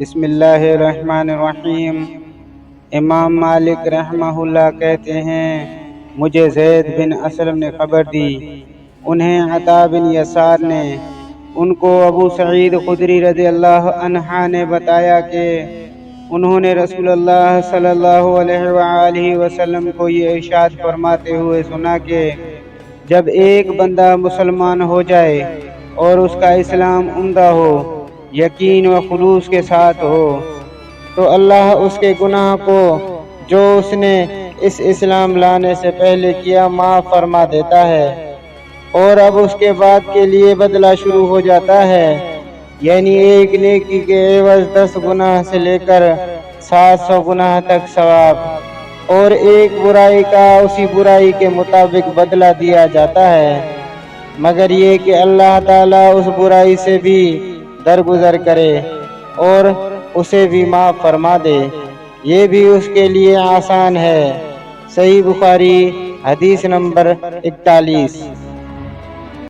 بسم اللہ الرحمن الرحیم۔ امام مالک رحمہ اللہ کہتے ہیں مجھے زید بن اسلم نے خبر دی، انہیں عطا بن یسار نے، ان کو ابو سعید خدری رضی اللہ عنہ نے بتایا کہ انہوں نے رسول اللہ صلی اللہ علیہ وآلہ وسلم کو یہ ارشاد فرماتے ہوئے سنا کہ جب ایک بندہ مسلمان ہو جائے اور اس کا اسلام عمدہ ہو، یقین و خلوص کے ساتھ ہو، تو اللہ اس کے گناہ کو جو اس نے اس اسلام لانے سے پہلے کیا معاف فرما دیتا ہے، اور اب اس کے بعد کے لیے بدلہ شروع ہو جاتا ہے، یعنی ایک نیکی کے عوض 10 گناہ سے لے کر 700 گناہ تک ثواب، اور ایک برائی کا اسی برائی کے مطابق بدلہ دیا جاتا ہے، مگر یہ کہ اللہ تعالیٰ اس برائی سے بھی درگزر کرے اور اسے بھی معاف فرما دے، یہ بھی اس کے لیے آسان ہے۔ صحیح بخاری حدیث نمبر 41۔